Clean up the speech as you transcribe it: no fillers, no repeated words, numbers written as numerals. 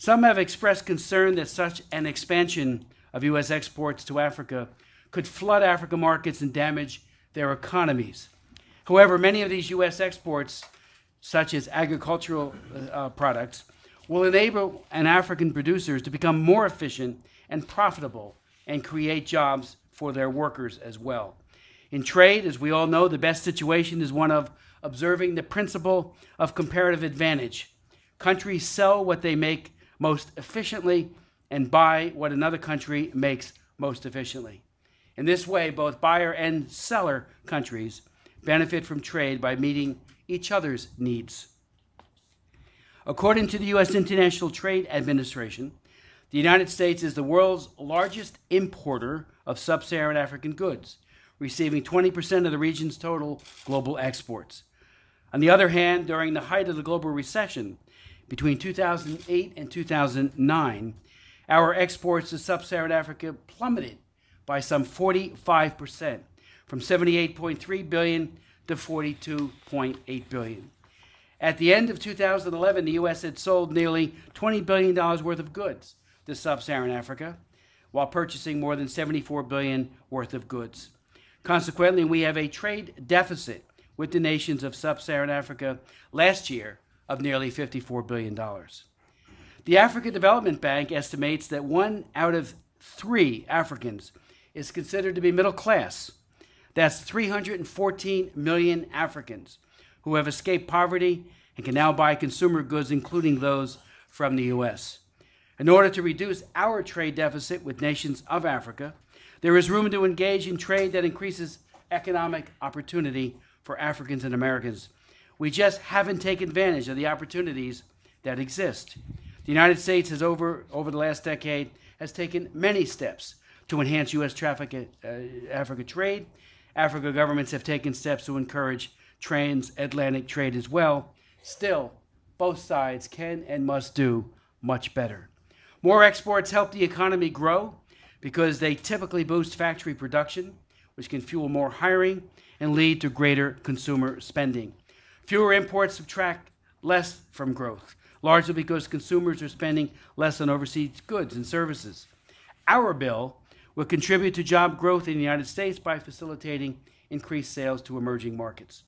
Some have expressed concern that such an expansion of U.S. exports to Africa could flood African markets and damage their economies. However, many of these U.S. exports, such as agricultural products, will enable African producers to become more efficient and profitable and create jobs for their workers as well. In trade, as we all know, the best situation is one of observing the principle of comparative advantage. Countries sell what they make most efficiently and buy what another country makes most efficiently. In this way, both buyer and seller countries benefit from trade by meeting each other's needs. According to the U.S. International Trade Administration, the United States is the world's largest importer of sub-Saharan African goods, receiving 20% of the region's total global exports. On the other hand, during the height of the global recession, between 2008 and 2009, our exports to sub-Saharan Africa plummeted by some 45%, from $78.3 billion to $42.8 billion. At the end of 2011, the U.S. had sold nearly $20 billion worth of goods to sub-Saharan Africa, while purchasing more than $74 billion worth of goods. Consequently, we have a trade deficit with the nations of sub-Saharan Africa last year of nearly $54 billion. The Africa Development Bank estimates that 1 out of 3 Africans is considered to be middle class. That's 314 million Africans who have escaped poverty and can now buy consumer goods, including those from the U.S. In order to reduce our trade deficit with nations of Africa, there is room to engage in trade that increases economic opportunity for Africans and Americans. We just haven't taken advantage of the opportunities that exist. The United States has, over the last decade, has taken many steps to enhance U.S. Africa trade. Africa governments have taken steps to encourage transatlantic trade as well. Still, both sides can and must do much better. More exports help the economy grow because they typically boost factory production, which can fuel more hiring and lead to greater consumer spending. Fewer imports subtract less from growth, largely because consumers are spending less on overseas goods and services. Our bill will contribute to job growth in the United States by facilitating increased sales to emerging markets.